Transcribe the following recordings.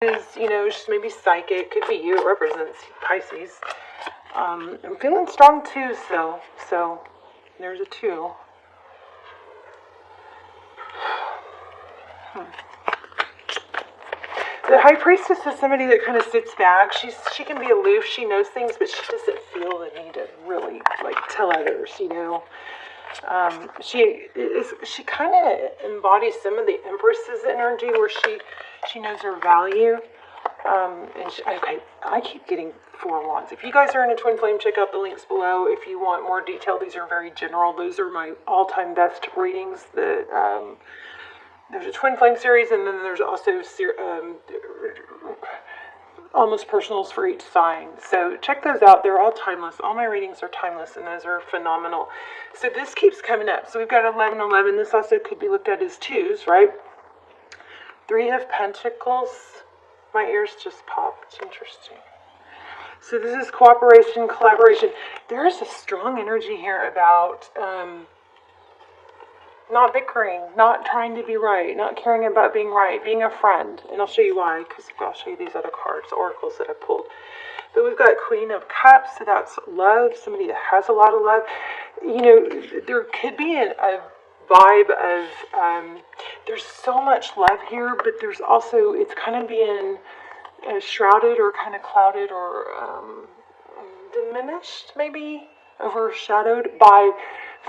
is, she's maybe psychic. Could be you. It represents Pisces. I'm feeling strong too, so there's a 2. The High Priestess is somebody that kind of sits back. She can be aloof. She knows things, but she doesn't feel the need to really tell others. She kind of embodies some of the Empress's energy, where she knows her value. I keep getting 4 wands. If you guys are in a twin flame, check out the links below. If you want more detail, these are very general. Those are my all-time best readings. There's a twin flame series, and then there's also almost personals for each sign. So check those out. They're all timeless. All my readings are timeless, and those are phenomenal. So this keeps coming up. So we've got 1111. This also could be looked at as 2s, right? 3 of Pentacles. My ears just popped. Interesting. So this is cooperation, collaboration. There is a strong energy here about not bickering, not trying to be right, not caring about being right, being a friend. And I'll show you why, because I'll show you these other cards, oracles that I pulled. But we've got Queen of Cups, so that's love, somebody that has a lot of love. There could be a vibe of, there's so much love here, but there's also, it's kind of being shrouded or kind of clouded or diminished, maybe, overshadowed by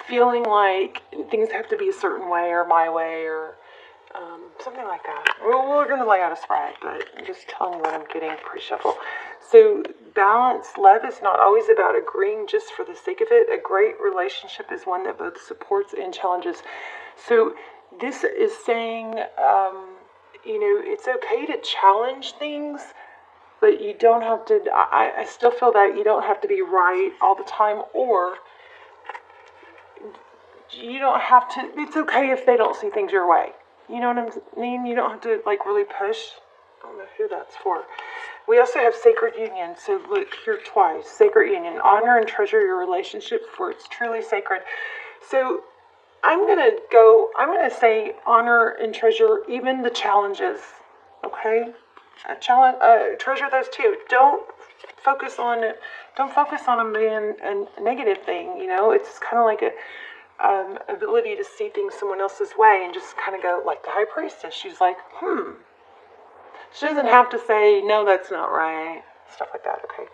feeling like things have to be a certain way or my way or something like that. We're going to lay out a spread, but I'm just telling you what I'm getting pre-shuffle. So balance, love is not always about agreeing just for the sake of it. A great relationship is one that both supports and challenges. So this is saying, it's okay to challenge things, but you don't have to, I still feel that you don't have to be right all the time, or you don't have to, it's okay if they don't see things your way. You know what I mean? You don't have to really push. I don't know who that's for. We also have sacred union. So look here twice. Sacred union. Honor and treasure your relationship, for it's truly sacred. So I'm going to say honor and treasure even the challenges. Okay? Treasure those too. Don't focus on them being a negative thing. It's kind of like a ability to see things someone else's way and just kind of go, like the High Priestess. She's like, She doesn't have to say, no, that's not right. Stuff like that, okay?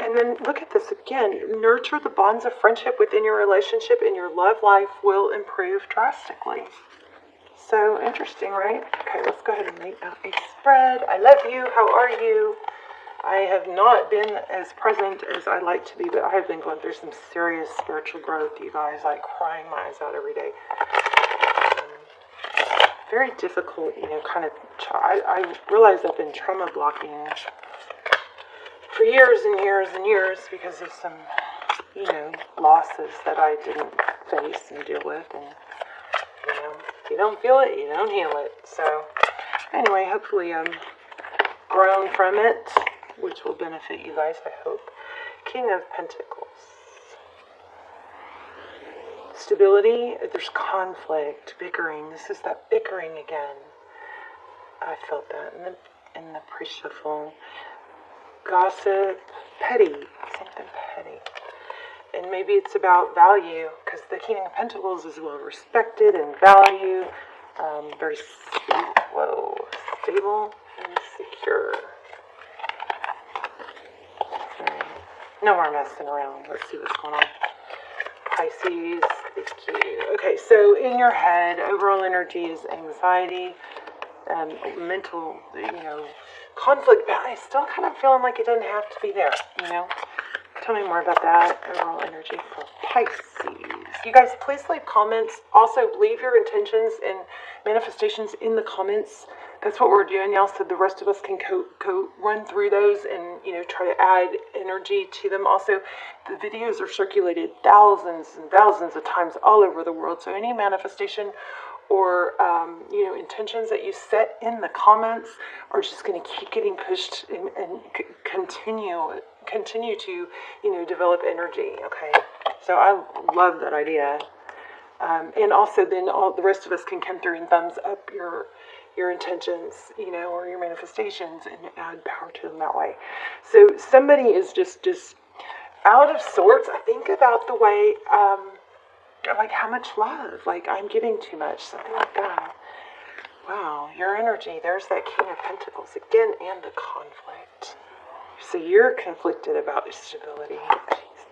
And then look at this again. Nurture the bonds of friendship within your relationship, and your love life will improve drastically. So interesting, right? Okay, let's go ahead and make out a spread. I love you. How are you? I have not been as present as I like to be, but I have been going through some serious spiritual growth, you guys, crying my eyes out every day. Very difficult, I realize I've been trauma blocking for years and years and years because of some, losses that I didn't face and deal with. And, if you don't feel it, you don't heal it. So, anyway, hopefully I'm grown from it, which will benefit you guys, I hope. King of Pentacles. Stability, there's conflict, bickering. This is that bickering again. I felt that in the pre-shuffle. Gossip, petty, something petty. And maybe it's about value, because the King of Pentacles is well respected and valued. Very stable and secure. No more messing around. Let's see what's going on. Pisces, thank you. Okay, so in your head, overall energy is anxiety, mental, conflict, but I still kind of feeling like it doesn't have to be there, Tell me more about that. Overall energy for Pisces. You guys, please leave comments. Also, leave your intentions and manifestations in the comments. That's what we're doing now, so the rest of us can run through those and, try to add energy to them. Also, the videos are circulated thousands and thousands of times all over the world, so any manifestation or, intentions that you set in the comments are just going to keep getting pushed and continue to, develop energy, okay? So I love that idea. And also then all the rest of us can come through and thumbs up your intentions, or your manifestations, and add power to them that way. So somebody is just out of sorts. I think about the way, like how much love, like I'm giving too much, something like that. Wow, your energy, there's that King of Pentacles again, and the conflict. So you're conflicted about your stability. Jeez.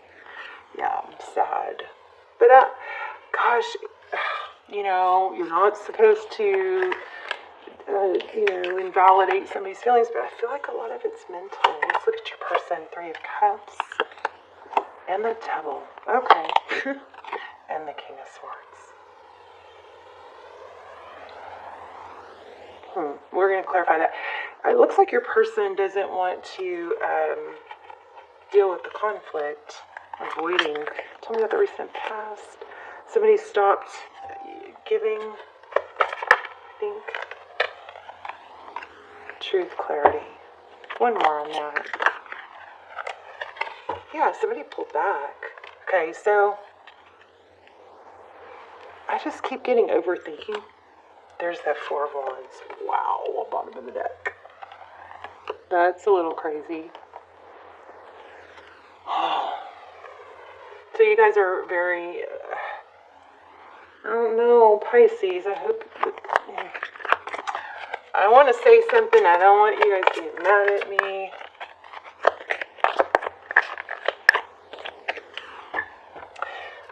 Yeah, I'm sad. But, gosh, you're not supposed to, invalidate somebody's feelings, but I feel like a lot of it's mental. Let's look at your person. 3 of Cups. And the Devil. Okay. And the King of Swords. We're going to clarify that. It looks like your person doesn't want to deal with the conflict, avoiding. Tell me about the recent past. Somebody stopped giving, I think. Truth, clarity. One more on that. Yeah, somebody pulled back. Okay, so I just keep getting overthinking. There's that 4 of Wands. Wow, bottom of the deck. That's a little crazy. So you guys are very, I don't know, Pisces. I hope, I want to say something. I don't want you guys to get mad at me.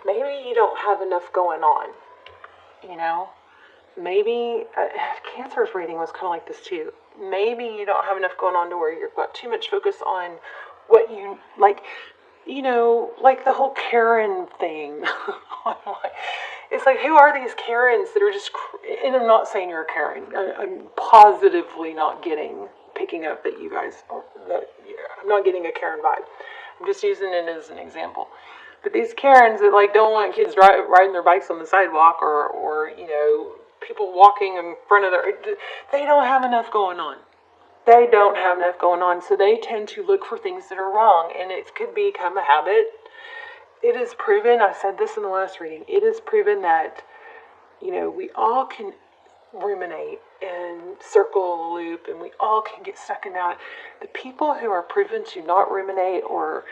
Maybe you don't have enough going on, Maybe, Cancer's reading was kind of like this too. Maybe you don't have enough going on to where you've got too much focus on what you, like the whole Karen thing. It's like, who are these Karens that are just, and I'm not saying you're a Karen. I'm positively not picking up that you guys, I'm not getting a Karen vibe. I'm just using it as an example. But these Karens that don't want kids riding their bikes on the sidewalk or people walking in front of they don't have enough going on. They don't have enough going on, so they tend to look for things that are wrong, and it could become a habit. It is proven, I said this in the last reading, it is proven that, we all can ruminate and circle the loop, and we all can get stuck in that. The people who are proven to not ruminate or,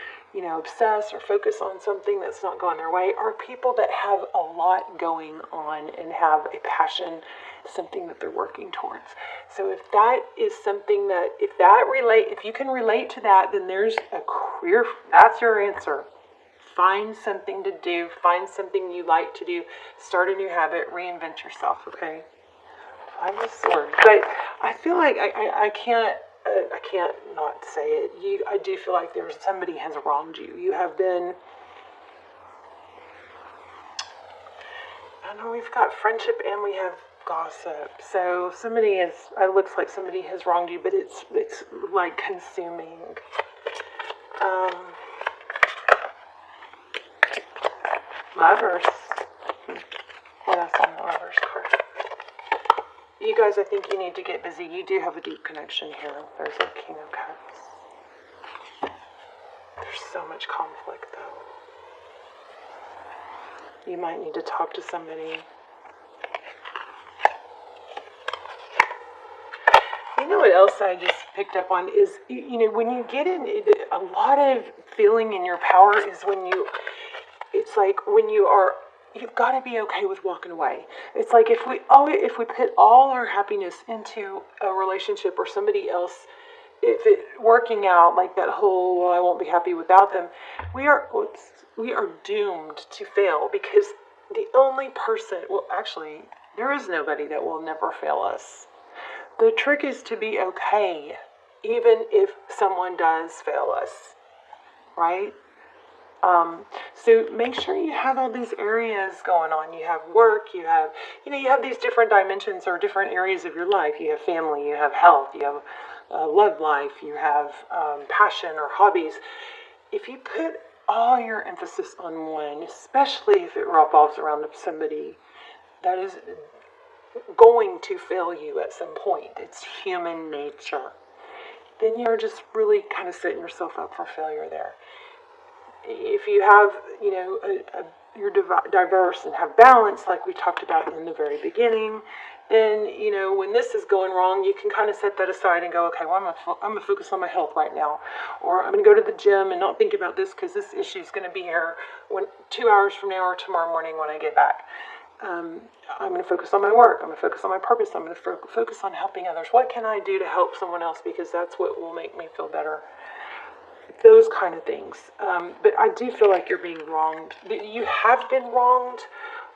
obsess or focus on something that's not going their way are people that have a lot going on and have a passion, something that they're working towards. So if that is something that, if you can relate to that, then there's that's your answer. Find something to do, find something you like to do, start a new habit, reinvent yourself, okay? Find the sword. But I feel like I can't not say it. I do feel like somebody has wronged you. You have been, I know we've got friendship and we have gossip. So it looks like somebody has wronged you, but it's like consuming. Lovers. What else on the Lovers card? You guys, I think you need to get busy. You do have a deep connection here. There's a King of Cups. There's so much conflict, though. You might need to talk to somebody. You know what else I just picked up on is, when you get in, a lot of feeling in your power is it's like when you've got to be okay with walking away. It's like if we put all our happiness into a relationship or somebody else, if it working out, like that whole, well, I won't be happy without them, we are doomed to fail, because the only person, well, actually, there is nobody that will never fail us. The trick is to be okay, even if someone does fail us, right? So make sure you have all these areas going on. You have work, you have these different dimensions or different areas of your life. You have family, you have health, you have love life, you have passion or hobbies. If you put all your emphasis on one, especially if it revolves around somebody that is going to fail you at some point, it's human nature, then you're just really kind of setting yourself up for failure there. If you have, a you're diverse and have balance, like we talked about in the very beginning, then, you know, when this is going wrong, you can kind of set that aside and go, okay, well, I'm going to focus on my health right now. Or I'm going to go to the gym and not think about this because this issue is going to be here 2 hours from now or tomorrow morning when I get back. I'm going to focus on my work. I'm going to focus on my purpose. I'm going to focus on helping others. What can I do to help someone else? Because that's what will make me feel better. Those kind of things. But I do feel like you're being wronged. You have been wronged,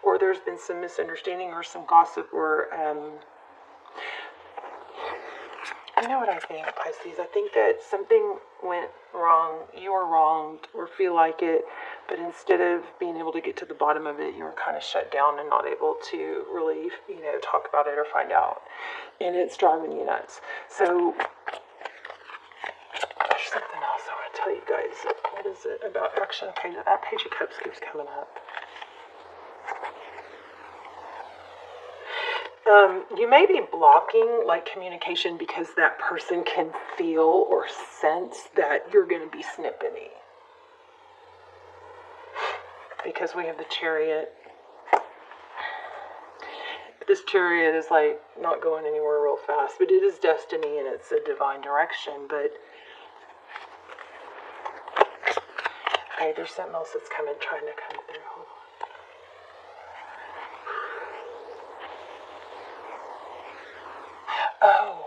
or there's been some misunderstanding or some gossip, or I know what I think, Pisces. I think that something went wrong, you were wronged, or feel like it, but instead of being able to get to the bottom of it, you were kind of shut down and not able to really, you know, talk about it or find out. And it's driving you nuts. So there's something else I want to tell you guys. What is it about action? Okay, that Page of Cups keeps coming up. You may be blocking like communication because that person can feel or sense that you're going to be snippety. Because we have the Chariot. This Chariot is like not going anywhere real fast, but it is destiny and it's a divine direction. But okay, there's something else that's trying to come through. Hold on. Oh.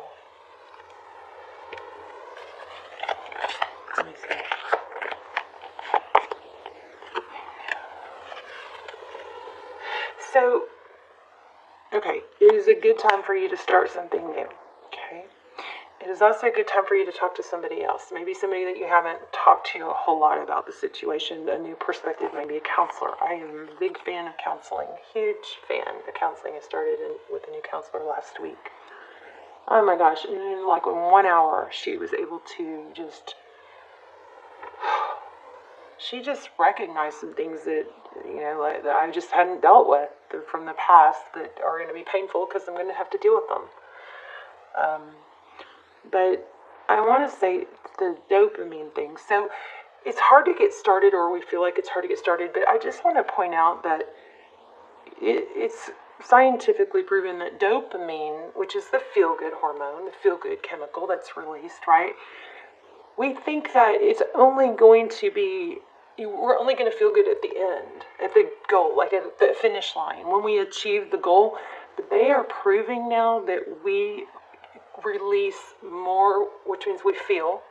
Let me see. So, okay, it is a good time for you to start something new, okay? It is also a good time for you to talk to somebody else, maybe somebody that you haven't talked to a whole lot about the situation, a new perspective, maybe a counselor. I am a big fan of counseling, huge fan of counseling. I started with a new counselor last week. Oh my gosh, in like 1 hour, she was able to she just recognized some things that, you know, like, that I just hadn't dealt with from the past that are going to be painful because I'm going to have to deal with them. But I want to say the dopamine thing. So it's hard to get started, or we feel like it's hard to get started, but I just want to point out that it's scientifically proven that dopamine, which is the feel-good hormone, the feel-good chemical that's released, right? We think that it's only going to be, we're only going to feel good at the end, at the goal, like at the finish line, when we achieve the goal. But they are proving now that we release more, which means we feel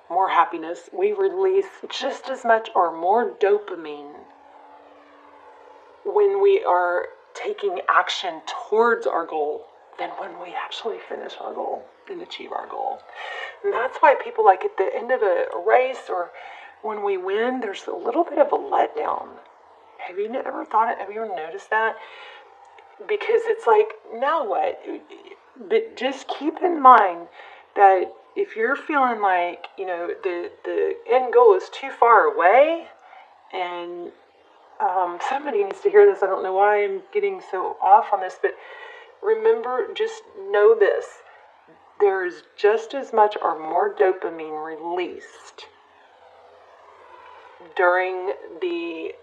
more happiness. We release just as much or more dopamine when we are taking action towards our goal than when we actually finish our goal and achieve our goal. And that's why people, like at the end of a race or when we win, there's a little bit of a letdown. Have you ever noticed that? Because it's like, now what? But just keep in mind that if you're feeling like, you know, the end goal is too far away, and somebody needs to hear this. I don't know why I'm getting so off on this, but remember, just know this. There's just as much or more dopamine released during the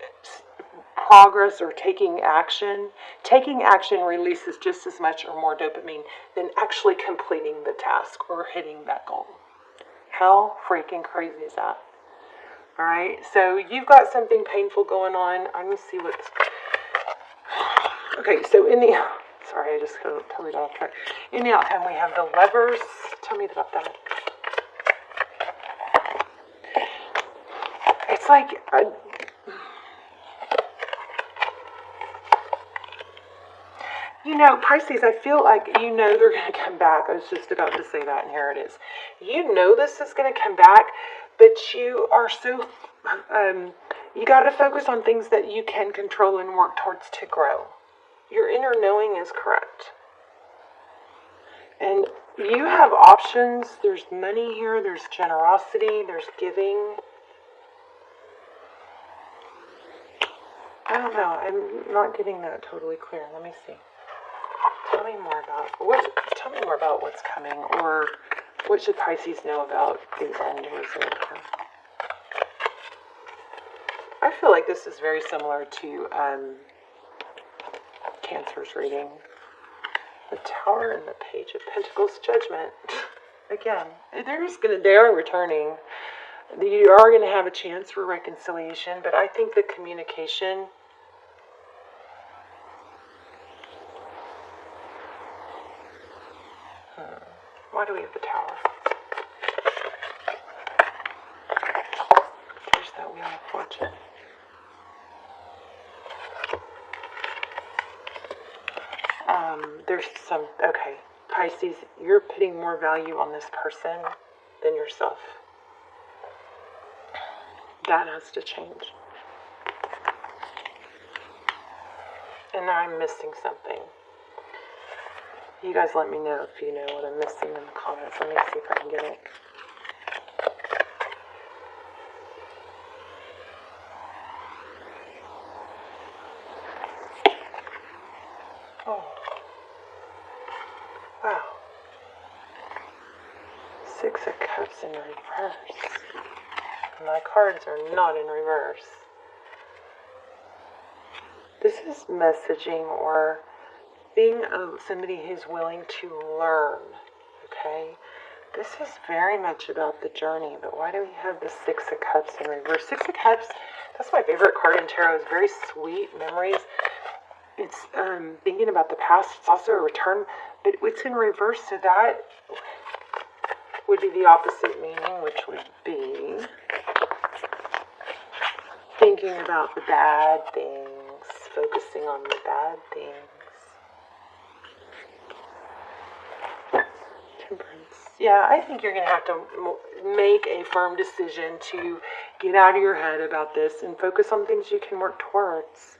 progress or taking action. Taking action releases just as much or more dopamine than actually completing the task or hitting that goal. How freaking crazy is that? All right, so you've got something painful going on. I'm going to see what's... Okay, so sorry, I just totally got off track. In the outcome, we have the Lovers. Tell me about that. It's like... you know, Pisces, I feel like you know they're going to come back. I was just about to say that, and here it is. You know this is going to come back, but you are so... you got to focus on things that you can control and work towards to grow. Your inner knowing is correct. And you have options. There's money here. There's generosity. There's giving. I don't know. I'm not getting that totally clear. Let me see. Tell me more about what's coming, or what should Pisces know about the end result? I feel like this is very similar to Cancer's reading. The Tower and the Page of Pentacles, Judgment. Again, they are returning. You are going to have a chance for reconciliation, but I think the communication... Why do we have the Tower? There's that Wheel of Fortune. There's some... Okay, Pisces, you're putting more value on this person than yourself. That has to change. And now I'm missing something. You guys let me know if you know what I'm missing in the comments. Let me see if I can get it. Oh. Wow. Six of Cups in reverse. My cards are not in reverse. This is messaging or being somebody who's willing to learn, okay? This is very much about the journey, but why do we have the Six of Cups in reverse? Six of Cups, that's my favorite card in tarot. It's very sweet memories. It's thinking about the past. It's also a return, but it's in reverse, so that would be the opposite meaning, which would be thinking about the bad things, focusing on the bad things. Temperance. Yeah, I think you're going to have to make a firm decision to get out of your head about this and focus on things you can work towards.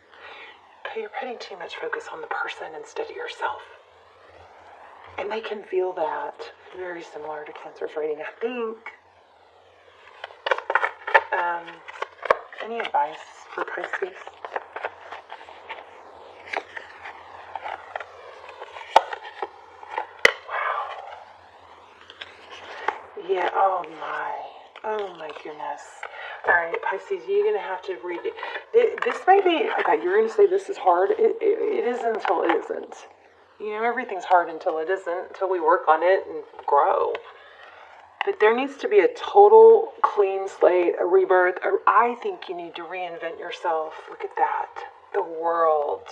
But you're putting too much focus on the person instead of yourself. And they can feel that. Very similar to Cancer's reading, I think. Any advice for Pisces? Yeah, oh my goodness. Alright, Pisces, you're going to have to read it. This may be, okay, you're going to say this is hard. It isn't until it isn't. You know, everything's hard until it isn't, until we work on it and grow. But there needs to be a total clean slate, a rebirth. I think you need to reinvent yourself. Look at that. The world.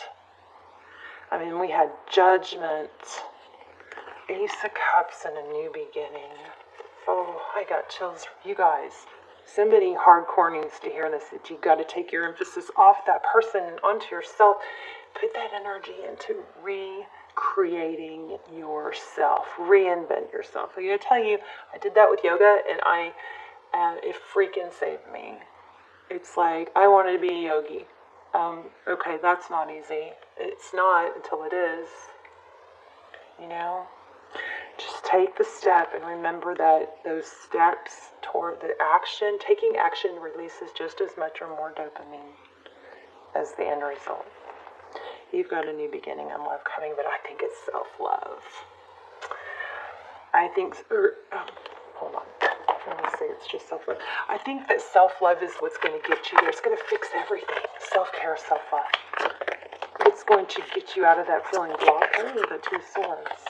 I mean, we had Judgment, Ace of Cups, and a new beginning. Oh, I got chills. You guys, somebody hardcore needs to hear this, that you've got to take your emphasis off that person and onto yourself. Put that energy into recreating yourself. Reinvent yourself. I'm going to tell you, I did that with yoga, and it freaking saved me. It's like, I wanted to be a yogi. Okay, that's not easy. It's not until it is. You know? Just take the step and remember that those steps toward the action, taking action releases just as much or more dopamine as the end result. You've got a new beginning and love coming, but I think it's self-love. I think, hold on. Let me say it's just self-love. I think that self-love is what's going to get you there. It's going to fix everything. Self-care, self-love. It's going to get you out of that feeling block. Oh, the Two Swords.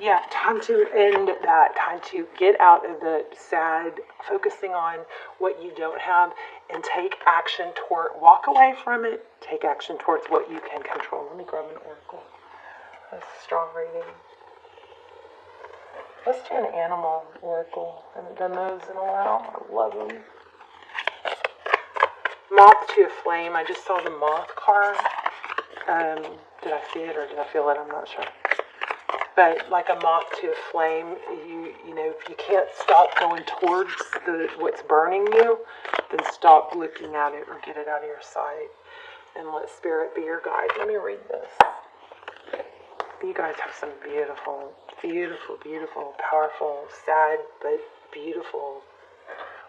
Yeah, time to end that. Time to get out of the sad, focusing on what you don't have, and take action toward, walk away from it, take action towards what you can control. Let me grab an oracle. That's a strong reading. Let's do an animal oracle. I haven't done those in a while. I love them. Moth to a Flame. I just saw the moth card. Did I see it or did I feel it? I'm not sure. But like a moth to a flame, you know, if you can't stop going towards what's burning you, then stop looking at it or get it out of your sight. And let Spirit be your guide. Let me read this. You guys have some beautiful, beautiful, beautiful, powerful, sad, but beautiful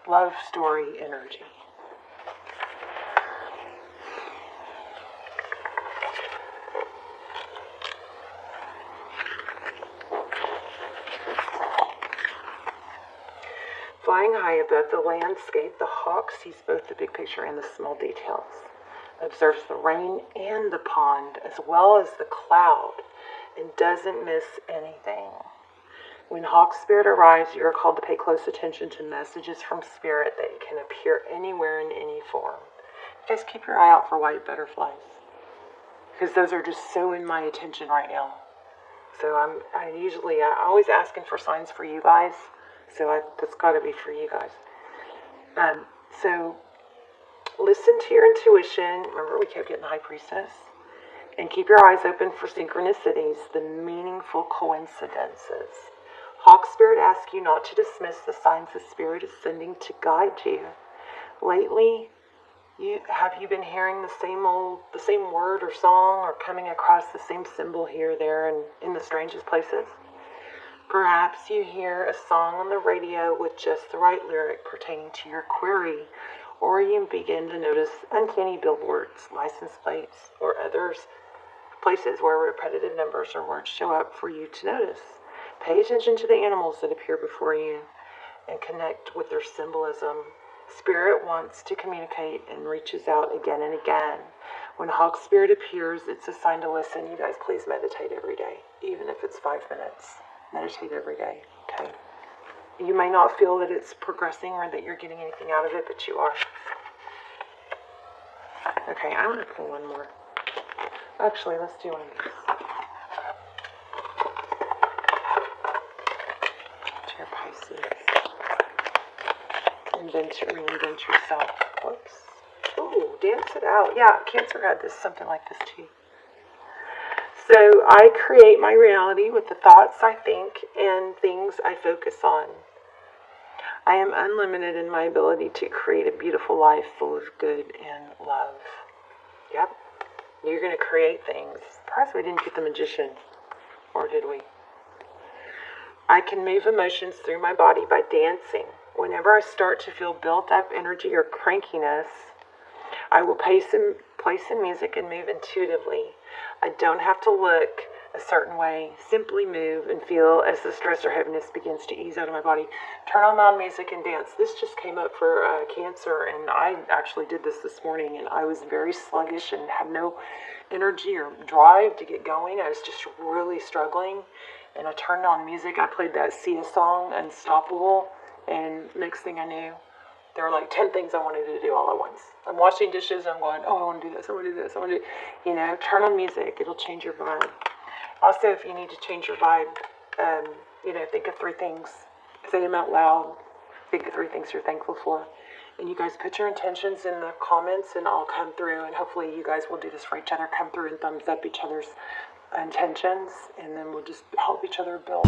love story energy. Flying high above the landscape, the hawk sees both the big picture and the small details, observes the rain and the pond as well as the cloud, and doesn't miss anything. When hawk spirit arrives, you are called to pay close attention to messages from spirit that can appear anywhere in any form. Just keep your eye out for white butterflies, because those are just so in my attention right now. So I'm always asking for signs for you guys. So that's got to be for you guys. So listen to your intuition. Remember, we kept getting High Priestess. And keep your eyes open for synchronicities, the meaningful coincidences. Hawk Spirit asks you not to dismiss the signs the Spirit is sending to guide you. Lately, have you been hearing the same word or song, or coming across the same symbol here, there, and in the strangest places? Perhaps you hear a song on the radio with just the right lyric pertaining to your query, or you begin to notice uncanny billboards, license plates, or others places where repetitive numbers or words show up for you to notice. Pay attention to the animals that appear before you and connect with their symbolism. Spirit wants to communicate and reaches out again and again. When Hawk Spirit appears, it's a sign to listen. You guys, please meditate every day, even if it's 5 minutes. Meditate every day, okay? You may not feel that it's progressing or that you're getting anything out of it, but you are. Okay, I'm going to pull one more. Actually, let's do one of these. Dear Pisces. Reinvent yourself. Whoops. Ooh, dance it out. Yeah, Cancer had something like this too. So I create my reality with the thoughts I think and things I focus on. I am unlimited in my ability to create a beautiful life full of good and love. Yep. You're going to create things. Perhaps we didn't get the Magician. Or did we? I can move emotions through my body by dancing. Whenever I start to feel built up energy or crankiness, I will play some music and move intuitively. I don't have to look a certain way. Simply move and feel as the stress or heaviness begins to ease out of my body. Turn on loud music and dance. This just came up for Cancer, and I actually did this morning, and I was very sluggish and had no energy or drive to get going. I was just really struggling, and I turned on music. I played that Sia song, Unstoppable, and next thing I knew, there were like 10 things I wanted to do all at once. I'm washing dishes, and I'm going, oh, I want to do this, I want to do this, I want to do, turn on music. It'll change your vibe. Also, if you need to change your vibe, think of 3 things. Say them out loud. Think of 3 things you're thankful for. And you guys put your intentions in the comments, and I'll come through, and hopefully you guys will do this for each other. Come through and thumbs up each other's intentions, and then we'll just help each other build.